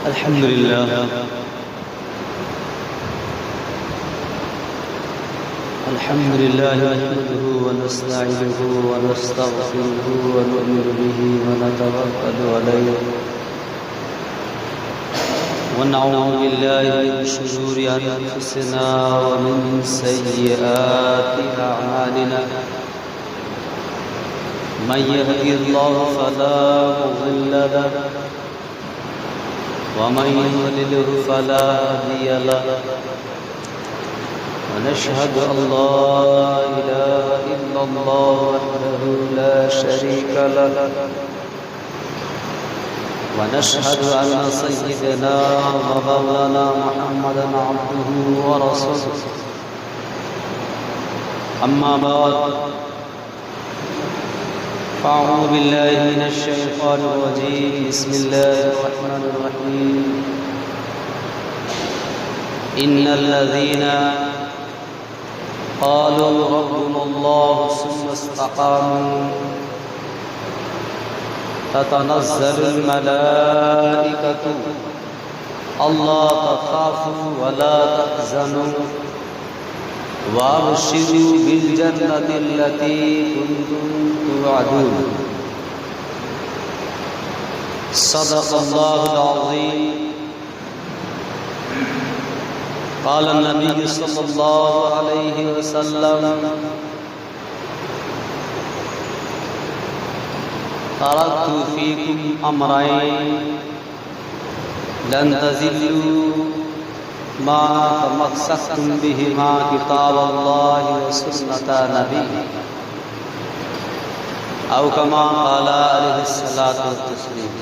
الحمد لله نحمده ونستعينه ونستغفره ونؤمن به ونتوكل عليه ونعوذ بالله من شرور أنفسنا ومن سيئات أعمالنا من يهده الله فلا مضل له ومن يضلل فلا هادي له ونشهد أن لا إله إلا الله وحده لا شريك له ونشهد أن سيدنا ومولانا محمدا عبده ورسوله أما بعد فأعوذ بالله من الشيطان الرجيم بسم الله الرحمن الرحيم إن الذين قالوا ربنا الله ثم استقاموا تتنزل الملائكة ألا تخافوا ولا تحزنوا وابشروا بالجنة التي كنتم توعدون صدق الله العظيم قال النبي صلى الله عليه وسلم تركت فيكم أمرين لن تزلوا ما تمسكتم بهما كتاب الله وسنة نبيه أو كما قال عليه الصلاة والتسليم.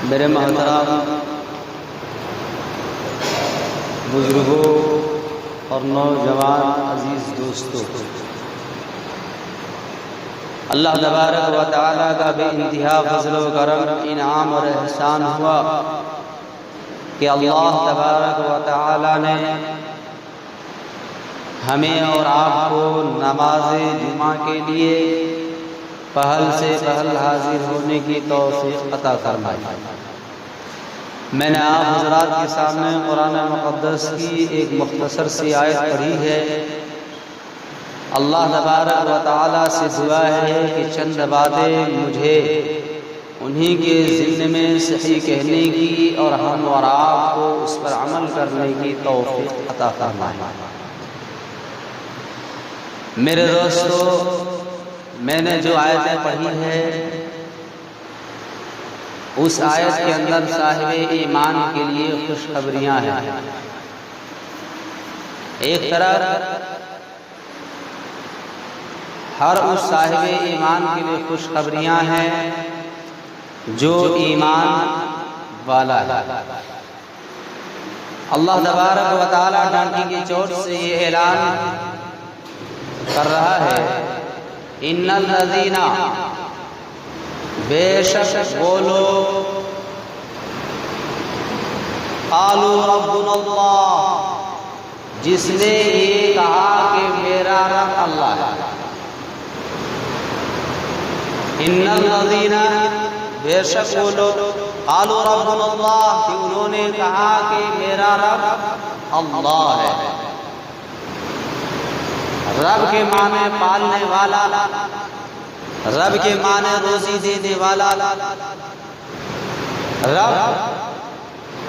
میرے محترم بزرگوں اور نوجوان عزیز دوستوں، اللہ تبارک و تعالیٰ کا بے انتہا فضل و کرم انعام اور احسان ہوا کہ اللہ تبارک و تعالیٰ نے ہمیں اور آپ کو نماز جمعہ کے لیے پہل سے پہل حاضر ہونے کی توفیق عطا فرمائی. میں نے آپ حضرات کے سامنے قرآن مقدس کی ایک مختصر سی آیت پڑھی ہے. اللہ تبارک و تعالیٰ سے دعا ہے کہ چند باتیں مجھے انہی کے ذہن میں صحیح کہنے کی اور ہم اور آپ کو اس پر عمل کرنے کی توفیق عطا فرمائے. میرے دوستو، میں نے جو آیتیں پڑھی ہیں اس آیت کے اندر صاحب ایمان کے لیے خوشخبریاں ہیں. ایک طرف ہر اس صاحب ایمان کے لیے خوشخبریاں ہیں جو ایمان والا ہے. اللہ تبارک و تعالیٰ ڈانٹی کی چوٹ سے یہ اعلان کر رہا ہے، ان الذین، بے شک وہ لوگ، قالوا ربنا اللہ، جس نے یہ کہا کہ میرا رب اللہ ہے. ان الذین، بے شک وہ لوگ، قالوا ربنا اللہ، کہ انہوں نے کہا کہ میرا رب اللہ ہے. رب کے معنی پالنے والا، رب کے معنی روزی دینے والا.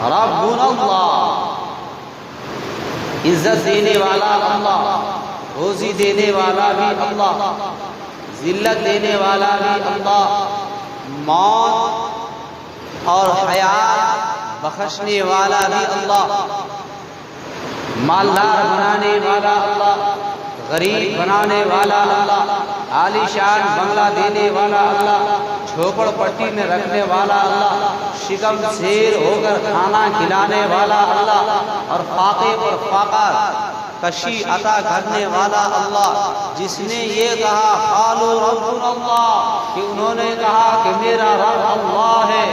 ربنا اللہ، عزت دینے والا اللہ، روزی دینے والا بھی اللہ، ذلت دینے والا بھی اللہ، موت اور حیات بخشنے والا بھی اللہ، مالدار بنانے والا اللہ، غریب بنانے والا اللہ، عالی شان بنگلہ دینے والا اللہ، جھوپڑ پٹی میں رکھنے والا اللہ، شکم سیر ہو کر کھانا کھلانے والا اللہ، اور فاقے پر فاقہ کشی عطا کرنے والا اللہ. جس نے یہ کہا قالوا ربنا اللہ، کہ انہوں نے کہا کہ میرا رب اللہ ہے.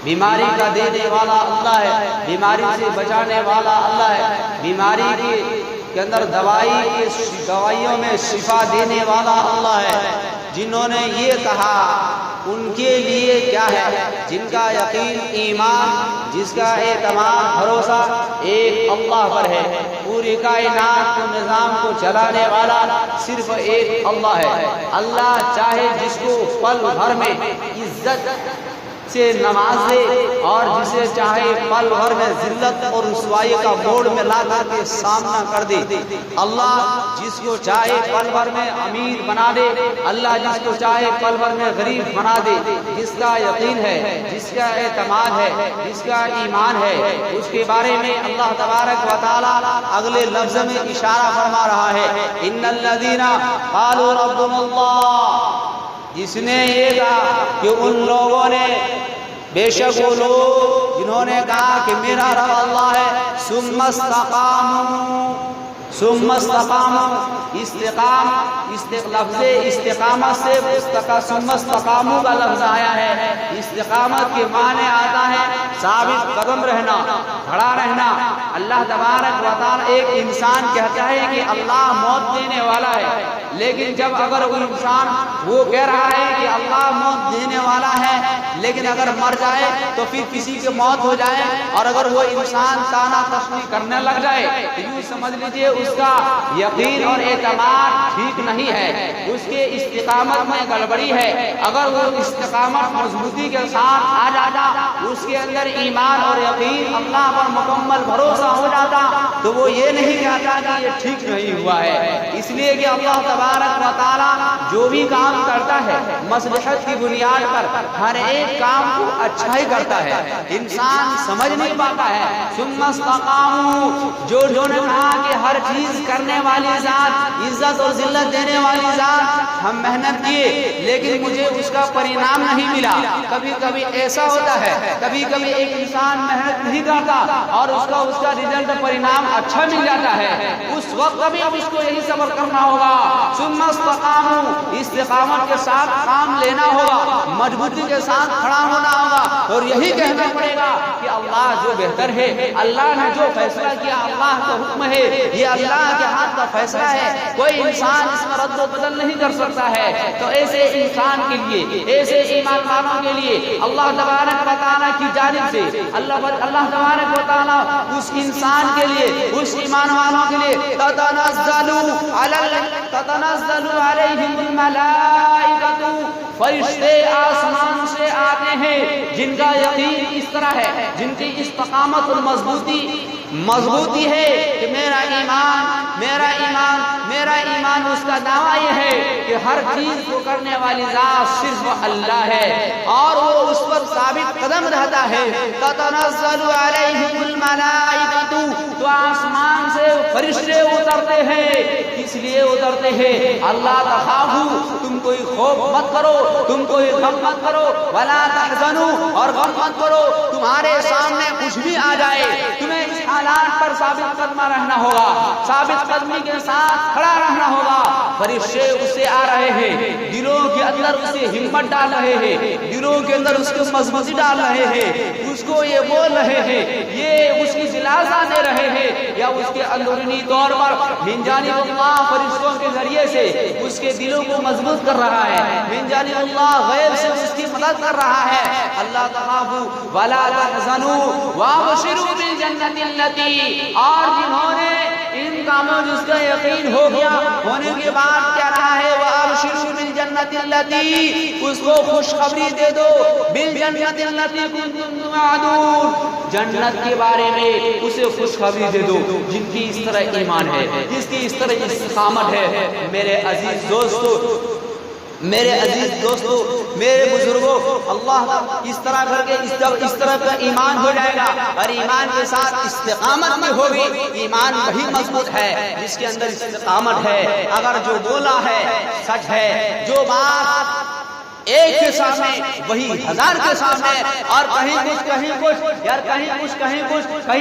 بیماری کا دینے والا اللہ ہے، بیماری سے بچانے والا اللہ ہے، بیماری کے اندر دوائیوں میں شفا دینے والا اللہ ہے. جنہوں نے یہ کہا ان کے لیے کیا ہے؟ جن کا یقین، ایمان، جس کا اعتماد، بھروسہ ایک اللہ پر ہے۔ پوری کائنات کو، نظام کو چلانے والا صرف ایک اللہ ہے۔ اللہ چاہے جس کو پل بھر میں عزت سے نوازے اور جسے چاہے پل بھر میں ذلت اور رسوائی کا موڑ میں لا کر کے سامنا کر دے۔ اللہ جس کو چاہے پل بھر میں امیر بنا دے، اللہ جس کو چاہے پل بھر میں غریب بنا دے۔ جس کا یقین ہے، جس کا اعتماد ہے، جس کا ایمان ہے، اس کے بارے میں اللہ تبارک و تعالی اگلے لفظ میں اشارہ فرما رہا ہے، ان الذین قالوا ربنا اللہ، جس نے یہ کہا کہ ان لوگوں نے، بے شک وہ لوگ جنہوں نے کہا کہ میرا رب اللہ ہے، ثم استقاموا، لفظ استقامت سے ثم استقاموا کا لفظ آیا ہے۔ استقامت کے معنی آتا ہے ثابت قدم رہنا، کھڑا رہنا۔ اللہ تبارک و تعالی، ایک انسان کہتا ہے کہ اللہ موت دینے والا ہے، لیکن جب اگر وہ انسان وہ کہہ رہا ہے کہ اللہ موت دینے والا ہے، لیکن اگر مر جائے تو پھر کسی کی موت ہو جائے، اور اگر وہ انسان تانا تشنی کرنے لگ جائے تو یوں سمجھ لیجئے اس کا یقین اور اعتماد ٹھیک نہیں ہے، اس کے استقامت میں گڑبڑی ہے۔ اگر وہ استقامت مضبوطی کے ساتھ آ جاتا، اس کے اندر ایمان اور یقین، اللہ پر مکمل بھروسہ ہو جاتا، تو وہ یہ نہیں کہتا کہ یہ ٹھیک نہیں ہوا ہے۔ اس لیے کہ اللہ تبارک و تعالی جو بھی کام کرتا ہے مصلحت کی بنیاد پر ہر ایک کام کو اچھا ہی کرتا ہے۔ انسان سمجھ نہیں پاتا ہے۔ ثم استقاموا، جو نے کہا کہ ہر چیز کرنے والی ذات، عزت اور ذلت دینے والی ذات، ہم محنت کیے لیکن مجھے اس کا پرینام نہیں ملا۔ کبھی کبھی ایسا ہوتا ہے، کبھی کبھی ایک انسان محنت نہیں کرتا اور اس کا رزلٹ، پرینام اچھا مل جاتا ہے، اس وقت بھی اس کو یہی صبر کرنا ہوگا۔ ثم استقاموا، استقامت کے ساتھ کام لینا ہوگا، مضبوطی کے ساتھ کھڑا ہونا ہوگا، اور یہی کہنا پڑے گا کہ اللہ جو بہتر ہے، اللہ نے جو فیصلہ کیا، اللہ کا حکم ہے، یہ اللہ کے ہاتھ کا فیصلہ ہے، کوئی انسان اس میں رد و بدل نہیں کر سکتا ہے۔ تو ایسے انسان کے لیے، ایسے ایمان والوں کے لیے اللہ تبارک و تعالیٰ کی جانب سے اللہ تبارک و تعالیٰ اس انسان کے لیے، اس ایمان والوں کے لیے تتنزل علیہم الملائکۃ، فرشتے آسمان سے آتے ہیں، جن کا یقین اس طرح ہے، جن کی استقامت اور مضبوطی ہے کہ میرا ایمان، اس کا دعویٰ یہ ہے کہ ہر چیز کو کرنے والی ذات صرف اللہ ہے، اور وہ اس پر ثابت قدم رہتا ہے۔ تتنزل علیہم الملائکۃ، تو آسمان سے فرشتے اترتے ہیں، اس لیے اترتے ہیں اللہ تخافوا، تم کوئی خوف مت کرو، تم کوئی غم مت کرو، ولا تحزنوا، اور غم مت کرو، تمہارے سامنے کچھ بھی آ جائے تمہیں اس حالات پر ثابت قدم رہنا ہوگا، ثابت قدمی کے ساتھ کھڑا رہنا ہوگا۔ فرشتے اس سے آ رہے ہیں، دلوں کے اندر اسے ہمت ڈال رہے ہیں، دلوں کے اندر اس کو مضبوطی ڈال رہے ہیں، اس کو یہ بول رہے ہیں، یہ اس کی دلاسا دے رہے ہیں، یا اس کے اندرونی طور پر من جانب اللہ فرشتوں کے ذریعے سے اس کے دلوں کو مضبوط کر رہا ہے، من جانب اللہ غیب سے اس کی مدد کر رہا ہے۔ اللہ تخافوا ولا تحزنوا وابشروا بالجنۃ التي، اور جنہوں نے ان کاموں جس کا یقین ہو گیا ہونے کے بعد کیا رہا ہے، وابشروا بالجنۃ التي، اس کو خوشخبری دے دو، بالجنۃ التي کنتم توعدون، جنت کے بارے میں اسے خوشخبری دے دو، جن کی اس طرح ایمان ہے، جس کی اس طرح استقامت ہے۔ میرے عزیز دوستو، میرے بزرگوں، اللہ اس طرح کر کے اس طرح کا ایمان ہو جائے گا، اور ایمان کے ساتھ استقامت بھی ہوگی۔ ایمان وہی مضبوط ہے جس کے اندر استقامت ہے، اگر جو بولا ہے سچ ہے، جو بات ایک کے سامنے وہی ہزار کے سامنے، اور کہیں کچھ کہیں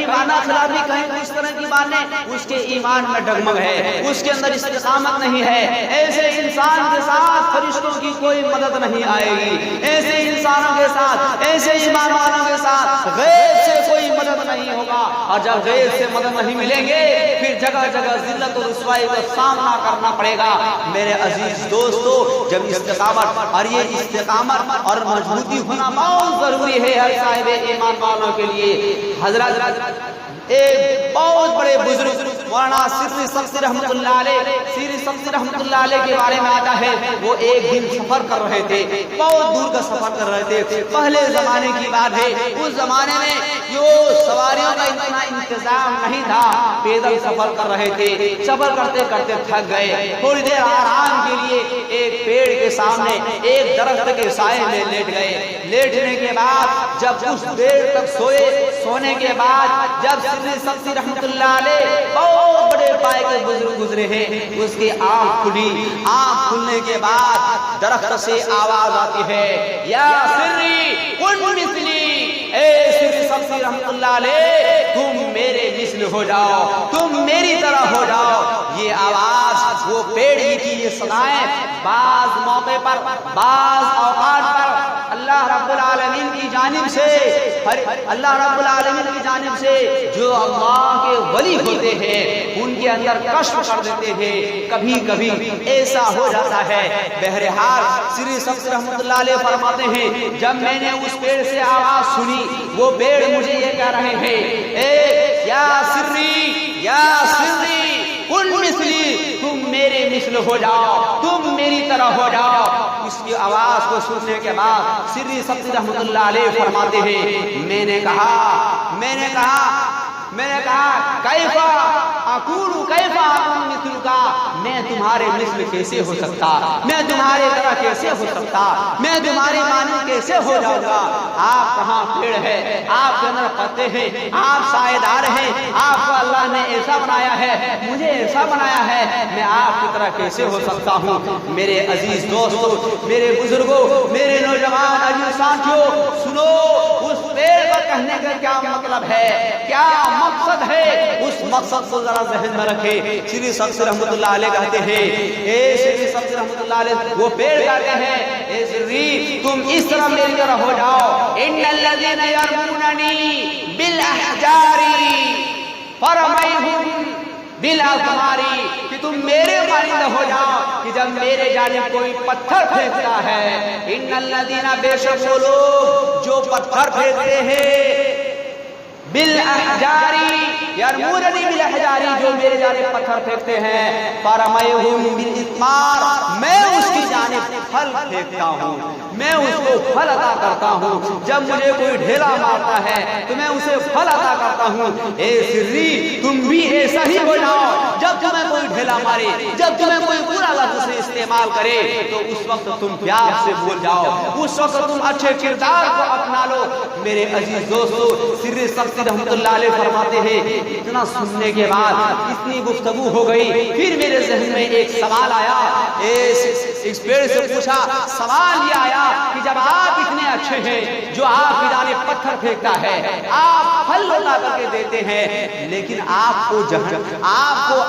معنی خلافی، کہیں اس طرح کی باتیں، اس کے ایمان میں ڈگمگ ہے، اس کے اندر استقامت نہیں ہے۔ ایسے انسان کے ساتھ فرشتوں کی کوئی مدد نہیں آئے گی، ایسے انسانوں کے ساتھ، ایسے ایمان والوں کے ساتھ غیب سے کوئی مدد نہیں نہیں ہوگا، اور جب غیر سے مدد نہیں ملیں گے پھر جگہ جگہ ذلت اور رسوائی کا سامنا کرنا پڑے گا۔ میرے عزیز دوستو، جب استقامت، اور یہ استقامت اور مضبوطی ہونا بہت ضروری ہے ہر صاحب ایمان والوں کے لیے۔ حضرت ایک بہت بڑے بزرگ مولانا سری سبزی رحمۃ اللہ علیہ، سری سبزی رحمۃ اللہ علیہ کے بارے میں آتا ہے، وہ ایک دن سفر کر رہے تھے، بہت دور کا سفر کر رہے تھے۔ پہلے زمانے کی بات ہے، اس زمانے میں جو سواریوں کا اتنا انتظام نہیں تھا، پیدل سفر کر رہے تھے۔ سفر کرتے کرتے تھک گئے، تھوڑی دیر آرام کے لیے ایک پیڑ کے سامنے ایک درخت کے سائے میں لیٹ گئے۔ لیٹنے کے بعد جب کچھ دیر تک سوئے، سونے کے بعد جب سری سبزی رحمۃ اللہ علیہ بہت بڑے پائے کے بزرگ گزرے ہیں، اس کی آنکھ کھلی۔ آنکھ کھلنے کے بعد درخت سے آواز آتی ہے، یا سری کن مثلی، اے سری سبزی رحمۃ اللہ علیہ تم میرے مثل ہو جاؤ، تم میری طرح ہو جاؤ۔ یہ آواز، وہ پیڑ کی یہ صدائیں بعض موقع پر، بعض اوقات پر اللہ رب العالمین کی جانب سے، اللہ رب العالمین کی جانب سے جو اللہ کے ولی ہوتے ہیں ان کے اندر کشف کر دیتے ہیں۔ کبھی کبھی ایسا ہو جاتا ہے۔ بہرحال سری سبزی رحمۃ اللہ علیہ فرماتے ہیں، جب میں نے اس پیڑ سے آواز سنی، وہ پیڑ مجھے یہ کہہ رہے ہیں، اے یا سری، یا سری کن مثلی، تم میرے مثل ہو جاؤ، تم میری طرح ہو جاؤ۔ اس کی آواز کو سننے کے بعد سری سبزی رحمۃ اللہ علیہ فرماتے ہیں، میں نے کہا کیفا اکون کیفا اکون مثلک، میں تمہارے مثل کیسے ہو سکتا، میں تمہارے طرح کیسے ہو سکتا، میں تمہاری مانند کیسے ہو جاؤں گا۔ آپ کہاں پیڑ ہے، آپ کے اندر پتے ہیں، آپ سائے دار ہیں، آپ کو اللہ نے ایسا بنایا ہے، مجھے ایسا بنایا ہے، میں آپ کی طرح کیسے ہو سکتا ہوں۔ میرے عزیز دوستو، میرے بزرگوں، میرے نوجوان عزیز ساتھیوں، سنو اس پیڑ کا کہنے کا کیا مطلب ہے، کیا مقصد ہے، اس مقصد کو ذرا ذہن میں رکھے۔ سری سبزی رحمۃ اللہ علیہ کہتے ہیں، اے سری سبزی رحمۃ اللہ علیہ، وہ پیڑ کہتے ہیں، اے سری تم اس طرح میری طرح ہو جاؤ، ان الذین یرموننی بالاحجار فرمیہم بالاثمار، کہ تم میرے مانند ہو جاؤ کہ جب میرے جانب کوئی پتھر پھینکتا ہے، ان الذین، بے شک وہ لوگ جو پتھر پھینکتے ہیں، بالاحجار یرموننی بالاحجار، جو میرے جانب پتھر پھینکتے ہیں، فرمیہم بالاثمار، میں اس کی جانب پھل پھینکتا ہوں، میں اس کو پھل عطا کرتا ہوں۔ جب مجھے کوئی ڈھیلا مارتا ہے تو میں اسے پھل عطا کرتا ہوں۔ اے سری تم بھی ایسا ہی ہو جاؤ، جب تمہیں کوئی ڈھیلا مارے، جب تمہیں کوئی برا لفظ سے استعمال کرے تو اس وقت تم پیار سے بول جاؤ، اس وقت تم اچھے کردار کو اپنا لو۔ میرے عزیز دوستو، سری سبزی رحمۃ اللہ علیہ فرماتے ہیں، اتنا سننے کے بعد، اتنی گفتگو ہو گئی، پھر میرے ذہن میں ایک سوال آیا۔ اس پیڑ سے پوچھا، سوال یہ آیا کہ جب آپ اتنے اچھے ہیں، جو آپ کی جانب پتھر پھینکتا ہے، آپ پھل لوٹا کر کے دیتے ہیں، لیکن آپ کو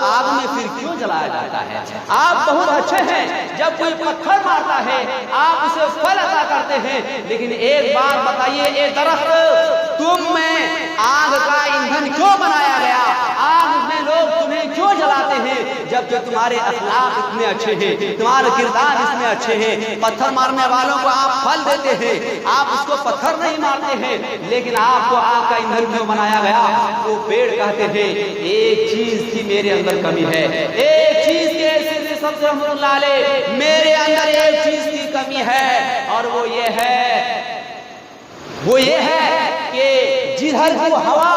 آگ میں پھر کیوں جلایا جاتا ہے؟ آپ بہت اچھے ہیں، جب کوئی پتھر مارتا ہے آپ اسے پھل عطا کرتے ہیں، لیکن ایک بات بتائیے، اے درخت، تم میں آگ کا ایندھن کیوں بنایا گیا؟ آگ میں لوگ تمہیں کیوں جلاتے ہیں جبکہ تمہارے اخلاق اتنے اچھے ہیں، تمہارے کردار اتنے اچھے ہیں؟ پتھر مارنے والوں کو آپ پھل دیتے ہیں، آپ اس کو پتھر نہیں مارتے ہیں، لیکن آپ کو آگ کا ایندھن کیوں بنایا گیا؟ وہ پیڑ کہتے ہیں، ایک چیز کی میرے اندر کمی ہے، ایک چیز کی سری سبزی رحمۃ اللہ علیہ، میرے اندر ایک چیز کی کمی ہے، اور وہ یہ ہے کہ جدھر کو ہوا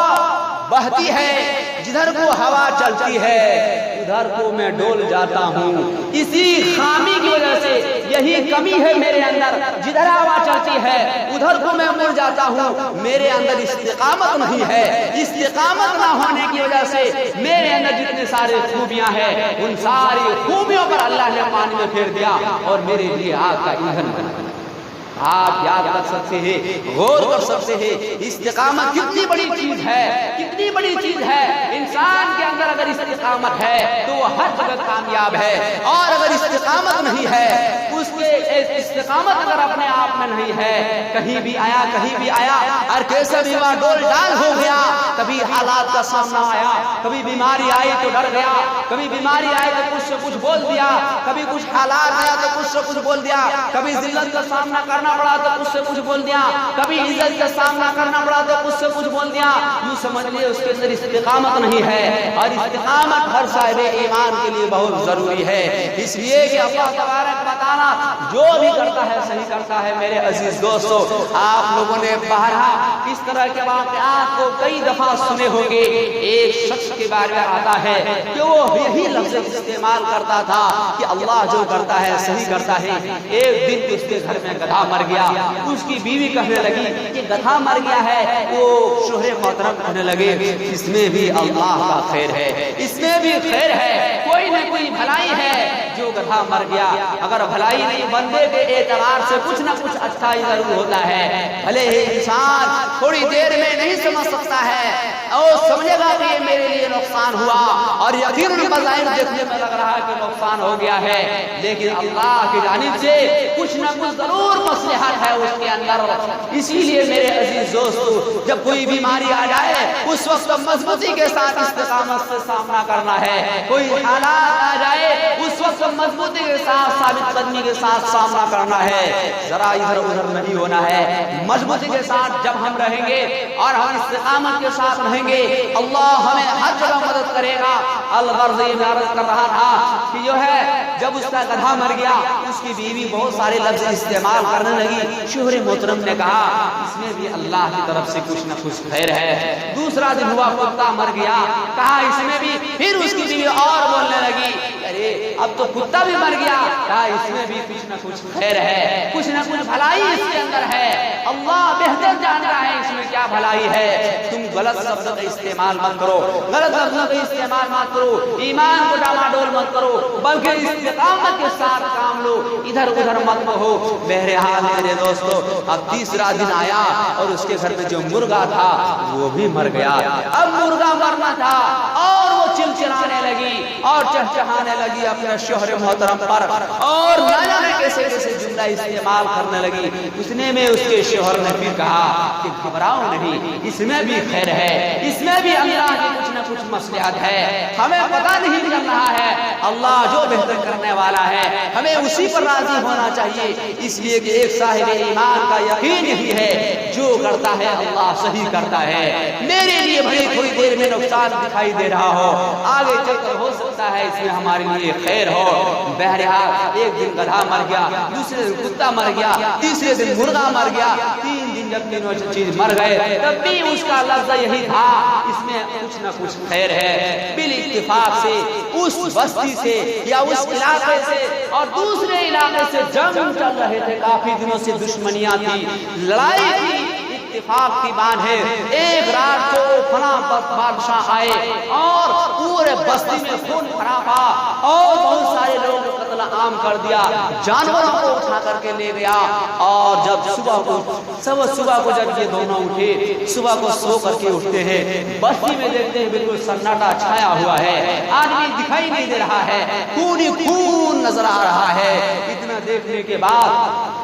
بہتی ہے، جدھر کو ہوا چلتی ہے، ادھر کو میں ڈول جاتا ہوں۔ اسی خامی کی وجہ سے، یہی کمی ہے میرے اندر، جدھر ہوا چلتی ہے ادھر کو میں مڑ جاتا ہوں۔ میرے اندر استقامت نہیں ہے، استقامت نہ ہونے کی وجہ سے میرے اندر جتنے سارے خوبیاں ہیں، ان ساری خوبیوں پر اللہ نے پانی میں پھیر دیا اور میرے لیے آگ کا ایندھن بنا دیا۔ آپ یاد رکھ سکتے ہیں، غور کر سکتے ہیں، استقامت کتنی بڑی چیز ہے، کتنی بڑی چیز ہے۔ انسان کے اندر اگر استقامت ہے تو وہ ہر جگہ کامیاب ہے، اور اگر استقامت نہیں ہے، اس کے استقامت اگر اپنے آپ میں نہیں ہے، کہیں بھی آیا اور کیسا بھی وہاں ڈول ڈال ہو گیا، کبھی حالات کا سامنا آیا، کبھی بیماری آئی تو ڈر گیا، کبھی بیماری آئی تو کچھ سے کچھ بول دیا، کبھی کچھ حالات آیا تو کچھ سے کچھ بول دیا، کبھی ذلت کا سامنا کرنا پڑا تو کچھ سے کچھ بول دیا، کبھی عزت کا سامنا کرنا پڑا تو کچھ سے کچھ بول دیا. یوں سمجھ لیے اس کے اندر استقامت نہیں ہے، اور استقامت ہر صاحب ایمان کے لیے بہت ضروری ہے. اس لیے کہ اللہ تبارک و تعالیٰ جو بھی کرتا ہے صحیح کرتا ہے. میرے عزیز دوستو، آپ لوگوں نے بہرحال اس طرح کے واقعات کو کئی دفعہ سنے ہوں گے. ایک شخص کے بارے میں آتا ہے کہ وہ یہی لفظ استعمال کرتا تھا کہ اللہ جو کرتا ہے صحیح کرتا ہے. ایک دن اس کے گھر میں گدھا مر گیا. اس کی بیوی کہنے لگی کہ گدھا مر گیا ہے. وہ شوہر محترم کہنے لگے اس میں بھی اللہ کا خیر ہے، اس میں بھی خیر ہے، کوئی نہ کوئی بھلائی ہے جو گدھا مر گیا. اگر بھلائی نہیں، بندے کے اعتبار سے کچھ نہ کچھ اچھا ہی ضرور ہوتا ہے. بھلے ہی انسان تھوڑی دیر میں نہیں سمجھ سکتا ہے اور سمجھے گا کہ یہ میرے لیے نقصان ہوا، اور یقیناً مظاہر دیکھنے میں لگ رہا ہے کہ نقصان ہو گیا ہے، لیکن اللہ کی جانب سے کچھ نہ کچھ ضرور مصلحت ہے اس کے اندر. اسی لیے میرے عزیز دوستو، جب کوئی بیماری آ جائے اس وقت مضبوطی کے ساتھ استقامت سے سامنا کرنا ہے. کوئی حالات آ جائے اس وقت مضبوطی کے ساتھ ثابت قدمی کے ساتھ سامنا کرنا ہے. ذرا ادھر ادھر نہیں ہونا ہے. مضبوطی کے ساتھ جب ہم رہیں گے اور ہم استقامت کے ساتھ رہیں گے، اللہ ہمیں ہر جگہ مدد کرے گا. الغرض یہ عرض کر رہا تھا کہ جو ہے جب اس کا گدھا مر گیا، اس کی بیوی بہت سارے لفظ استعمال کرنے لگی. شوہر محترم نے کہا اس میں بھی اللہ کی طرف سے کچھ نہ کچھ خیر ہے. دوسرا دن ہوا کتا مر گیا، کہا اس میں بھی. پھر اس کی بیوی اور بولنے لگی ارے اب تو کتا بھی مر گیا، کہا اس میں بھی کچھ نہ کچھ خیر ہے، کچھ نہ کچھ بھلائی اس کے اندر ہے. اللہ بہتر جانتا ہے اس میں کیا بھلائی ہے. تم غلط لفظ کا استعمال مت کرو، غلط لفظ کا استعمال مت کرو، ایمان کو ڈاماڈول مت کرو، بلکہ استقامت کے ساتھ کام لو، ادھر ادھر مت ہو. بہرحال میرے دوستو، اب تیسرا دن آیا اور اس کے گھر میں جو مرغا تھا وہ بھی مر گیا. اب مرغا مرنا تھا اور وہ چلچلانے لگی اور چہچہانے لگی اپنے شوہر محترم پر، اور نہ جانے کیسے کیسے جملہ استعمال کرنے لگی. اتنے میں اس کے شوہر نے پھر کہا کہ گھبراؤ نہیں، اس میں بھی خیر ہے، اس میں بھی اللہ کی کچھ نہ کچھ مصلحت ہے. ہمیں پتہ نہیں چل رہا ہے، اللہ جو بہتر کرنے والا ہے ہمیں اسی پر راضی ہونا چاہیے. اس لیے کہ ایک صاحب ایمان کا یقین یہی ہے جو کرتا ہے اللہ صحیح کرتا ہے. میرے لیے بھلے تھوڑی دیر میں نقصان دکھائی دے رہا ہو، آگے چل کر ہو سکتا ہے اس میں ہمارے لیے خیر ہو. بہرحال ایک دن گدھا مر گیا، دوسرے دن کتا مر گیا، تیسرے دن مرغا مر گیا. 3 دن جب تینوں چیز مر گئے تب بھی اس کا لفظ یہی تھا اس میں کچھ نہ کچھ خیر ہے. بال اتفاق سے اس بستی سے یا اس علاقے سے اور دوسرے علاقے سے جنگ چل رہے تھے. کافی دنوں سے دشمنیاں تھی، لڑائی تھی. اتفاق کی بات ہے ایک رات کو فلاں بادشاہ آئے اور پورے بستی میں خون خرابہ اور بہت سارے لوگوں کو قتل عام کر دیا، جانوروں کو اٹھا کر کے لے گیا. اور جب صبح کو جب یہ دونوں اٹھے، صبح کو سو کر کے اٹھتے ہیں، بستی میں دیکھتے ہیں بالکل سناٹا چھایا ہوا ہے، آدمی دکھائی نہیں دے رہا ہے، خون ہی خون نظر آ رہا ہے. اتنا دیکھنے کے بعد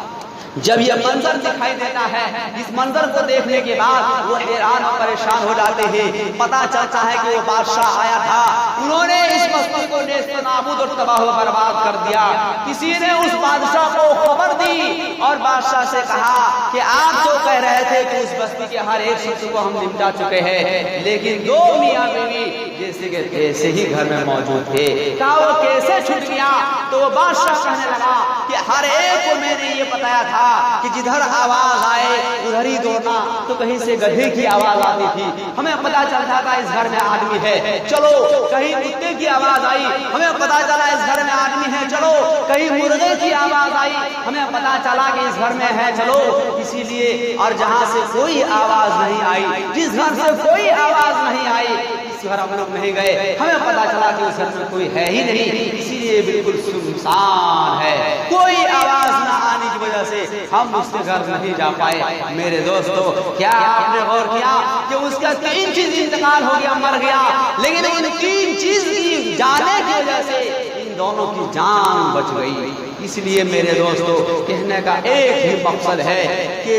جب یہ منظر دکھائی دیتا ہے، اس منظر کو دیکھنے کے بعد وہ حیران اور پریشان ہو جاتے ہیں. پتہ چلتا ہے کہ وہ بادشاہ آیا تھا، انہوں نے اس بستی کو نیست و نابود اور تباہ و برباد کر دیا. کسی نے اس بادشاہ کو خبر دی اور بادشاہ سے کہا کہ آپ جو کہہ رہے تھے کہ اس بستی کے ہر ایک شخص کو ہم نمٹا چکے ہیں، لیکن 2 میاں بیوی جیسے کہ ایسے ہی گھر میں موجود تھے. کہا وہ کیسے چھٹ گیا؟ تو وہ بادشاہ کہنے لگا کہ ہر ایک کو میں نے یہ بتایا تھا کہ جدھر آواز آئے ادھر ہی دوڑنا. تو کہیں سے گدھے کی آواز آتی تھی، ہمیں پتا چلتا تھا اس گھر میں آدمی ہے، چلو. کہیں کتے کی آواز آئی، ہمیں پتا چلا اس گھر میں آدمی ہے، چلو. کہیں مرغے کی آواز آئی، ہمیں پتا چلا کہ اس گھر میں ہے، چلو. اسی لیے اور جہاں سے کوئی آواز نہیں آئی، جس گھر سے کوئی آواز نہیں آئی اس گھر ہم لوگ نہیں گئے، ہمیں پتا چلا کہ اس گھر میں کوئی ہے ہی نہیں. اسی لیے بالکل سنسان ہے، کوئی آواز نہ آنے کی وجہ سے ہم اس کے گھر نہیں جا پائے. میرے دوستو، کیا آپ نے غور کیا کہ اس کا 3 چیز انتقال ہو گیا، مر گیا، لیکن ان 3 چیز کی جانے کی وجہ سے ان دونوں کی جان بچ گئی. اس لیے میرے دوستو، کہنے کا ایک ہی مقصد ہے کہ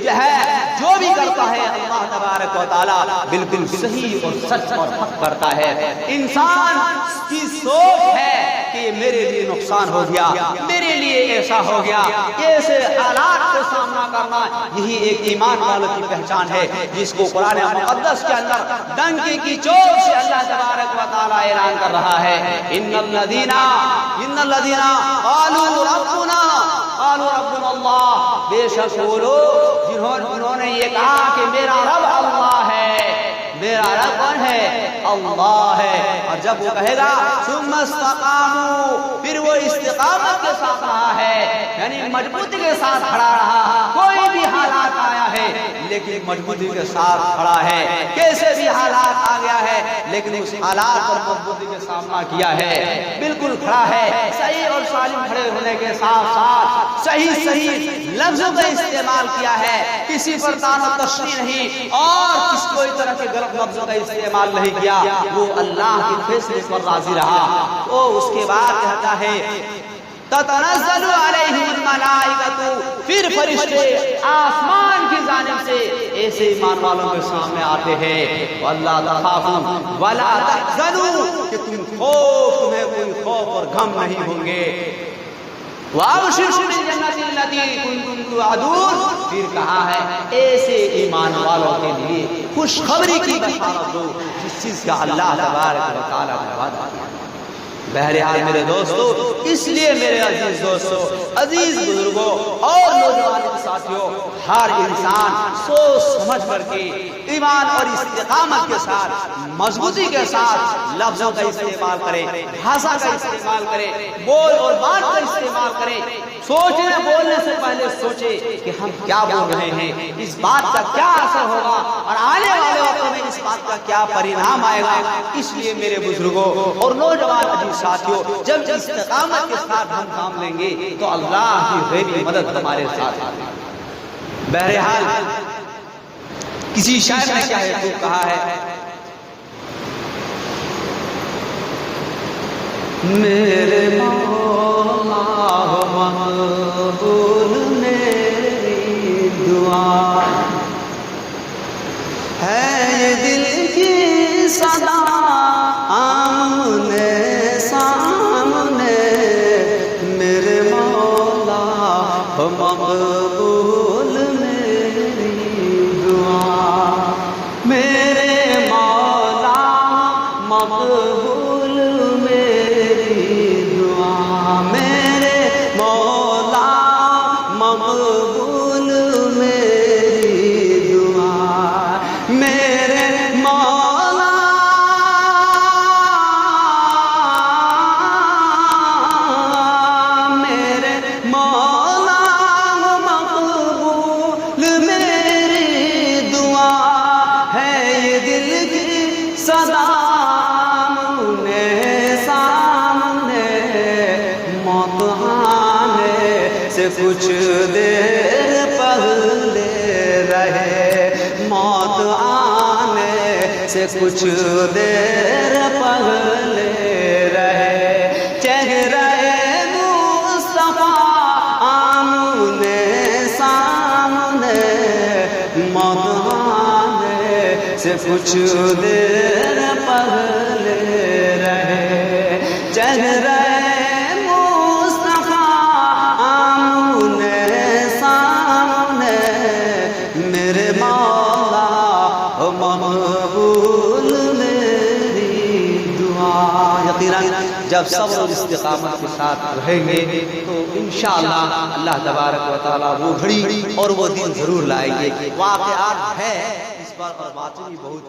جو ہے جو بھی کرتا ہے اللہ تبارک و تعالیٰ بالکل صحیح اور سچ اور حق کرتا ہے۔ انسان کی سوچ ہے کہ میرے لیے نقصان ہو گیا، میرے لیے ایسا ہو گیا، ایسے حالات کا سامنا کرنا، یہی ایک ایمان والوں کی پہچان ہے، جس کو قرآن مقدس کے اندر ڈنکی کی چوٹ سے اللہ تبارک و تعالیٰ اعلان کر رہا ہے، ان الذین قالوا ربنا اللہ، بے شک وہ لوگ جنہوں نے یہ کہا کہ میرا رب اللہ ہے، میرا رب کون ہے؟ اللہ ہے۔ اور جب وہ کہے گا ثم استقاموا، پھر وہ استقامت کے ساتھ رہا ہے، یعنی مضبوطی کے ساتھ کھڑا رہا، کوئی بھی حالات آیا ہے لیکن مضبوطی کے ساتھ کھڑا ہے، کیسے بھی حالات آ گیا ہے لیکن اس حالات پر مضبوطی کے سامنا کیا ہے، بالکل کھڑا ہے، صحیح اور سالم کھڑے ہونے کے ساتھ ساتھ صحیح لفظوں کا استعمال کیا ہے، کسی پر طعن و تشنیع نہیں اور کس کوئی طرح کے غلط لفظوں کا استعمال نہیں کیا، وہ اللہ کے فیصلے پر راضی رہا۔ تو اس کے بعد کہتا ہے تتنزل علیہم الملائکۃ، پھر فرشتے آسمان کی جانب سے ایسے ایمان والوں کے سامنے آتے ہیں، وَلَا تَخَافُوا وَلَا تَحْزَنُوا، کہ تمہیں کوئی خوف اور غم نہیں ہوں گے، وَأَبْشِرُوا بِالْجَنَّةِ الَّتِي كُنتُمْ تُوعَدُونَ، پھر کہا ہے ایسے ایمان والوں کے لیے خوشخبری کی بشارت دو جس چیز کا اللہ تبارک و تعالیٰ نے وعدہ کیا۔ بہرحال میرے دوستو، اس لیے میرے عزیز دوستو، عزیز بزرگوں اور نوجوان ساتھیوں، ہر انسان سوچ سمجھ کر کے ایمان اور استقامت کے ساتھ مضبوطی کے ساتھ لفظوں کا استعمال کرے، بھاشا کا استعمال کرے، بول اور بات کا استعمال کرے، سوچنے بولنے سے پہلے سوچے کہ ہم کیا بول رہے ہیں، اس بات کا کیا اثر ہوگا اور آنے والے وقت میں اس بات کا کیا پرینام آئے گا۔ اس لیے میرے بزرگوں اور نوجوان عزیز ساتھیوں، جب استقامت کے ساتھ ہم کام لیں گے تو اللہ کی غیبی مدد ہمارے ساتھ ہے۔ بہرحال کسی شاعر نے کیا کہا ہے، میرے مولا مقبول میری دعا ہے، یہ دل کی صدا آمنے سامنے، میرے مولا مقبول میری دعا، میرے مولا مقبول میری دعا، میرے مولا مقبول میری دعا، میرے مولا میرے مولا مقبول میری دعا ہے، یہ دل کی صدا کچھ دیر پہلے رہے، موت آنے سے کچھ دیر پہلے رہے، چہرہ مصطفیٰ آمنے سامنے، موت آنے سے کچھ دیر پہلے رہے، چہرہ جب صبر اور استقامت کے ساتھ رہیں گے تو انشاءاللہ اللہ تبارک و تعالیٰ وہ گھڑی اور وہ دن ضرور لائیں گے۔ واقعات ہے اس پر اور باتیں بھی بہت